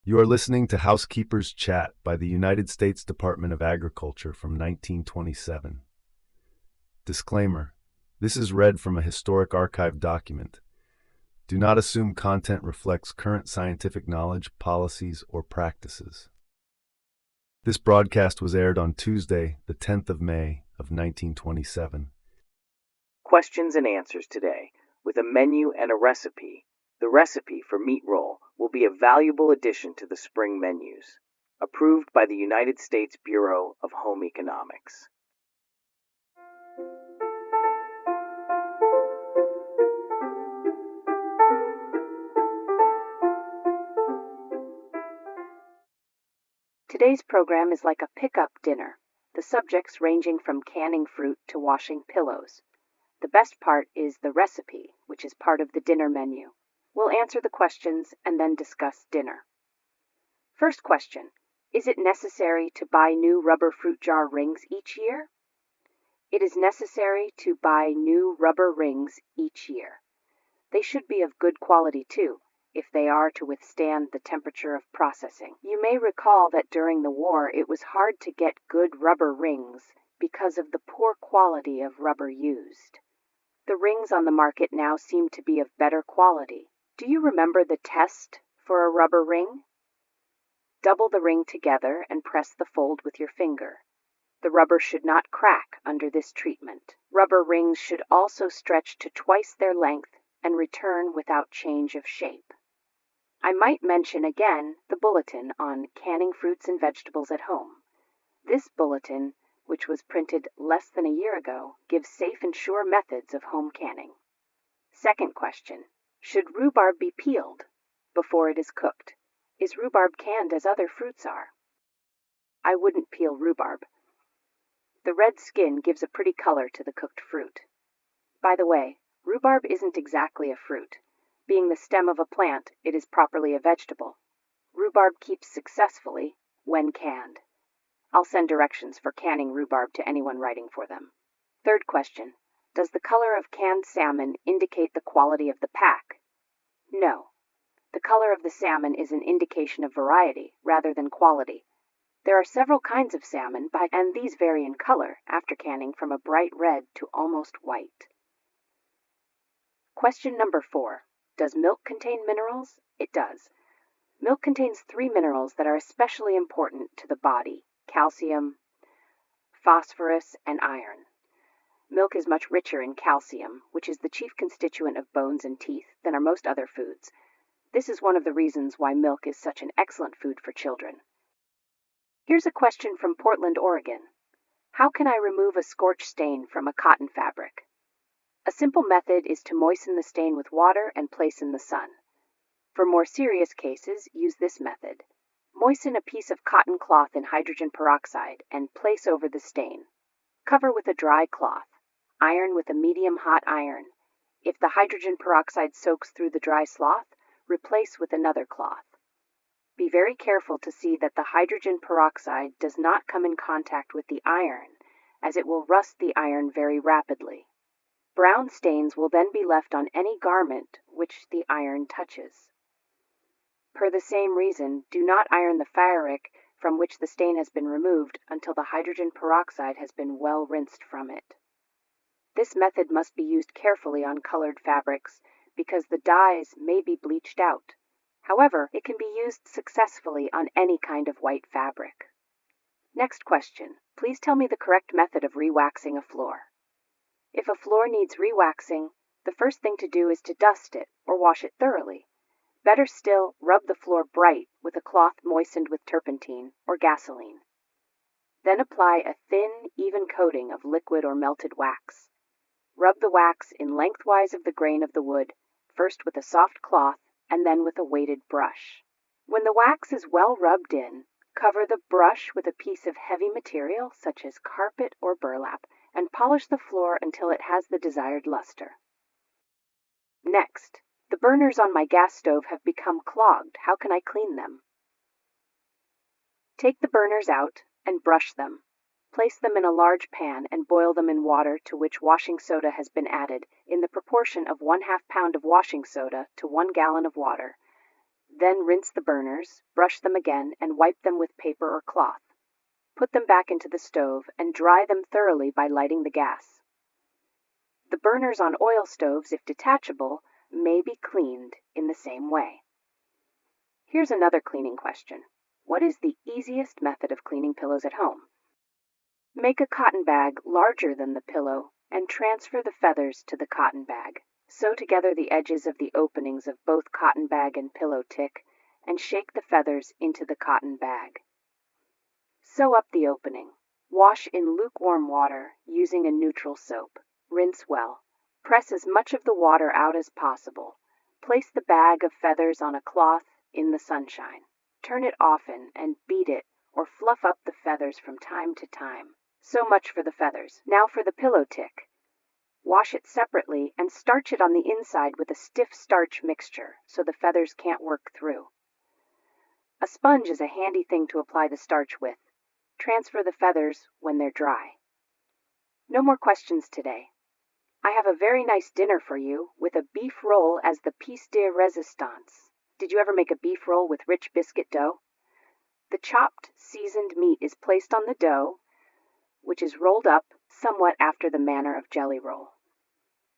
You are listening to Housekeepers Chat by the United States Department of Agriculture from 1927. Disclaimer: this is read from a historic archive document. Do not assume content reflects current scientific knowledge, policies, or practices. This broadcast was aired on Tuesday, the 10th of May of 1927. Questions and answers today, with a menu and a recipe. The recipe for meat roll will be a valuable addition to the spring menus, approved by the United States Bureau of Home Economics. Today's program is like a pickup dinner, the subjects ranging from canning fruit to washing pillows. The best part is the recipe, which is part of the dinner menu. We'll answer the questions and then discuss dinner. First question: is it necessary to buy new rubber fruit jar rings each year? It is necessary to buy new rubber rings each year. They should be of good quality too, if they are to withstand the temperature of processing. You may recall that during the war it was hard to get good rubber rings because of the poor quality of rubber used. The rings on the market now seem to be of better quality. Do you remember the test for a rubber ring? Double the ring together and press the fold with your finger. The rubber should not crack under this treatment. Rubber rings should also stretch to twice their length and return without change of shape. I might mention again the bulletin on canning fruits and vegetables at home. This bulletin, which was printed less than a year ago, gives safe and sure methods of home canning. Second question: should rhubarb be peeled before it is cooked? Is rhubarb canned as other fruits are? I wouldn't peel rhubarb. The red skin gives a pretty color to the cooked fruit. By the way, rhubarb isn't exactly a fruit. Being the stem of a plant, it is properly a vegetable. Rhubarb keeps successfully when canned. I'll send directions for canning rhubarb to anyone writing for them. Third question: does the color of canned salmon indicate the quality of the pack? No. The color of the salmon is an indication of variety rather than quality. There are several kinds of salmon, and these vary in color after canning from a bright red to almost white. Question number 4. Does milk contain minerals? It does. Milk contains 3 minerals that are especially important to the body: calcium, phosphorus, and iron. Milk is much richer in calcium, which is the chief constituent of bones and teeth, than are most other foods. This is one of the reasons why milk is such an excellent food for children. Here's a question from Portland, Oregon. How can I remove a scorch stain from a cotton fabric? A simple method is to moisten the stain with water and place in the sun. For more serious cases, use this method. Moisten a piece of cotton cloth in hydrogen peroxide and place over the stain. Cover with a dry cloth. Iron with a medium-hot iron. If the hydrogen peroxide soaks through the dry sloth, replace with another cloth. Be very careful to see that the hydrogen peroxide does not come in contact with the iron, as it will rust the iron very rapidly. Brown stains will then be left on any garment which the iron touches. Per the same reason, do not iron the fabric from which the stain has been removed until the hydrogen peroxide has been well rinsed from it. This method must be used carefully on colored fabrics because the dyes may be bleached out. However, it can be used successfully on any kind of white fabric. Next question: please tell me the correct method of rewaxing a floor. If a floor needs rewaxing, the first thing to do is to dust it or wash it thoroughly. Better still, rub the floor bright with a cloth moistened with turpentine or gasoline. Then apply a thin, even coating of liquid or melted wax. Rub the wax in lengthwise of the grain of the wood, first with a soft cloth and then with a weighted brush. When the wax is well rubbed in, cover the brush with a piece of heavy material such as carpet or burlap and polish the floor until it has the desired luster. Next, the burners on my gas stove have become clogged. How can I clean them? Take the burners out and brush them. Place them in a large pan and boil them in water to which washing soda has been added in the proportion of 1/2 pound of washing soda to 1 gallon of water. Then rinse the burners, brush them again, and wipe them with paper or cloth. Put them back into the stove and dry them thoroughly by lighting the gas. The burners on oil stoves, if detachable, may be cleaned in the same way. Here's another cleaning question. What is the easiest method of cleaning pillows at home? Make a cotton bag larger than the pillow and transfer the feathers to the cotton bag. Sew together the edges of the openings of both cotton bag and pillow tick and shake the feathers into the cotton bag. Sew up the opening. Wash in lukewarm water using a neutral soap. Rinse well. Press as much of the water out as possible. Place the bag of feathers on a cloth in the sunshine. Turn it often and beat it or fluff up the feathers from time to time. So much for the feathers. Now for the pillow tick. Wash it separately and starch it on the inside with a stiff starch mixture so the feathers can't work through. A sponge is a handy thing to apply the starch with. Transfer the feathers when they're dry. No more questions today. I have a very nice dinner for you with a beef roll as the pièce de résistance. Did you ever make a beef roll with rich biscuit dough? The chopped, seasoned meat is placed on the dough, which is rolled up somewhat after the manner of jelly roll.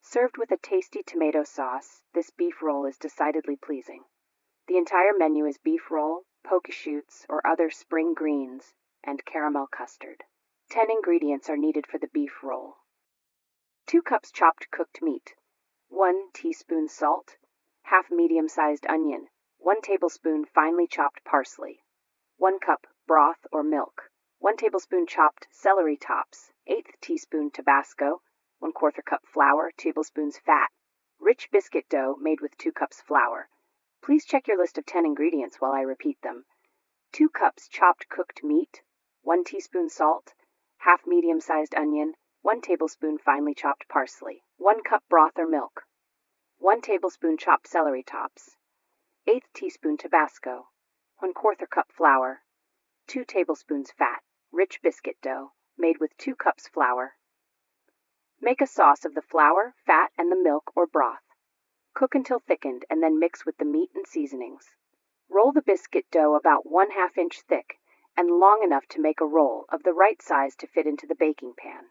Served with a tasty tomato sauce, this beef roll is decidedly pleasing. The entire menu is beef roll, poke shoots, or other spring greens, and caramel custard. 10 ingredients are needed for the beef roll. 2 cups chopped cooked meat, 1 teaspoon salt, half medium-sized onion, 1 tablespoon finely chopped parsley, 1 cup broth or milk, 1 tablespoon chopped celery tops, 1/8 teaspoon Tabasco, 1/4 cup flour, 2 tablespoons fat, rich biscuit dough made with 2 cups flour. Please check your list of 10 ingredients while I repeat them. 2 cups chopped cooked meat, 1 teaspoon salt, half medium-sized onion, 1 tablespoon finely chopped parsley, 1 cup broth or milk, 1 tablespoon chopped celery tops, 1/8 teaspoon Tabasco, 1/4 cup flour, 2 tablespoons fat, rich biscuit dough made with 2 cups flour. Make a sauce of the flour, fat, and the milk or broth. Cook until thickened and then mix with the meat and seasonings. Roll the biscuit dough about 1/2 inch thick and long enough to make a roll of the right size to fit into the baking pan.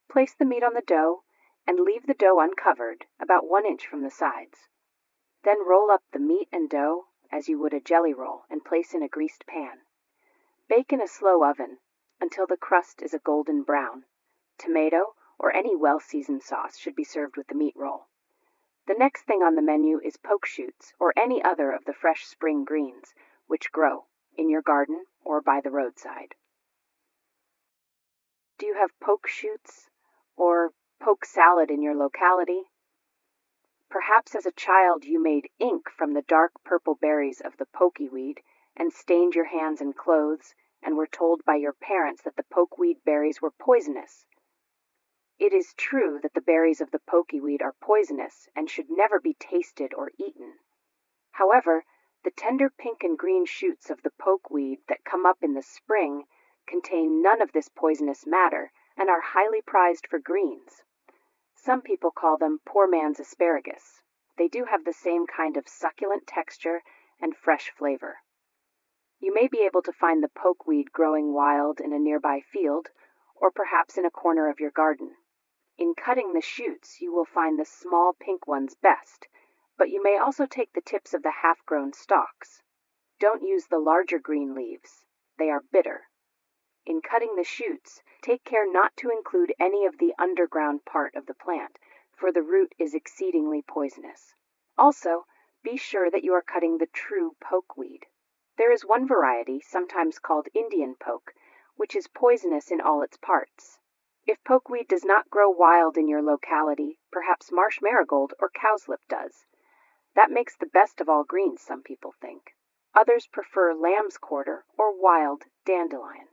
Place the meat on the dough and leave the dough uncovered about 1 inch from the sides. Then roll up the meat and dough as you would a jelly roll and place in a greased pan. Bake in a slow oven until the crust is a golden brown. Tomato or any well-seasoned sauce should be served with the meat roll. The next thing on the menu is poke shoots or any other of the fresh spring greens which grow in your garden or by the roadside. Do you have poke shoots or poke salad in your locality? Perhaps as a child you made ink from the dark purple berries of the pokeweed and stained your hands and clothes and were told by your parents that the pokeweed berries were poisonous. It is true that the berries of the pokeweed are poisonous and should never be tasted or eaten. However, the tender pink and green shoots of the pokeweed that come up in the spring contain none of this poisonous matter and are highly prized for greens. Some people call them poor man's asparagus. They do have the same kind of succulent texture and fresh flavor. You may be able to find the pokeweed growing wild in a nearby field or perhaps in a corner of your garden. In cutting the shoots, you will find the small pink ones best, but you may also take the tips of the half-grown stalks. Don't use the larger green leaves. They are bitter. In cutting the shoots, take care not to include any of the underground part of the plant, for the root is exceedingly poisonous. Also, be sure that you are cutting the true pokeweed. There is one variety, sometimes called Indian poke, which is poisonous in all its parts. If pokeweed does not grow wild in your locality, perhaps marsh marigold or cowslip does. That makes the best of all greens, some people think. Others prefer lamb's quarter or wild dandelion.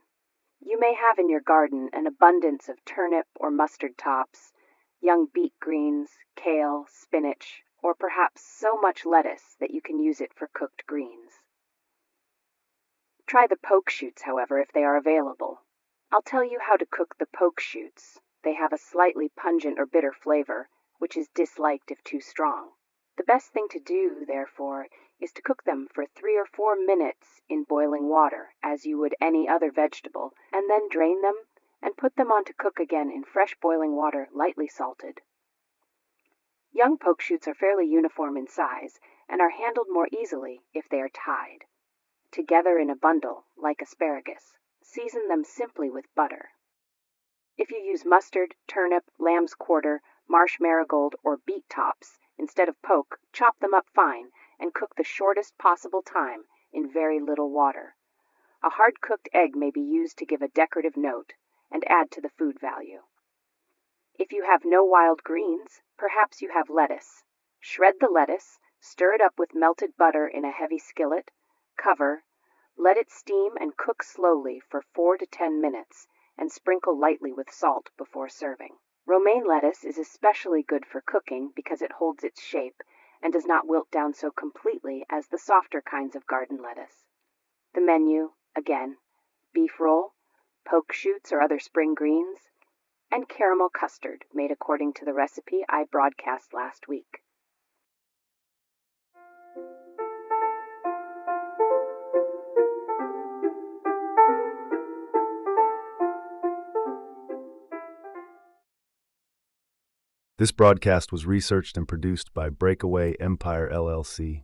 You may have in your garden an abundance of turnip or mustard tops, young beet greens, kale, spinach, or perhaps so much lettuce that you can use it for cooked greens. Try the poke shoots, however, if they are available. I'll tell you how to cook the poke shoots. They have a slightly pungent or bitter flavor, which is disliked if too strong. The best thing to do, therefore, is to cook them for 3 or 4 minutes in boiling water, as you would any other vegetable, and then drain them and put them on to cook again in fresh boiling water, lightly salted. Young poke shoots are fairly uniform in size and are handled more easily if they are tied together in a bundle, like asparagus. Season them simply with butter. If you use mustard, turnip, lamb's quarter, marsh marigold, or beet tops instead of poke, chop them up fine and cook the shortest possible time in very little water. A hard-cooked egg may be used to give a decorative note and add to the food value. If you have no wild greens, perhaps you have lettuce. Shred the lettuce, stir it up with melted butter in a heavy skillet, cover, let it steam and cook slowly for 4 to 10 minutes, and sprinkle lightly with salt before serving. Romaine lettuce is especially good for cooking because it holds its shape and does not wilt down so completely as the softer kinds of garden lettuce. The menu, again, beef roll, poke shoots or other spring greens, and caramel custard made according to the recipe I broadcast last week. This broadcast was researched and produced by Breakaway Empire LLC.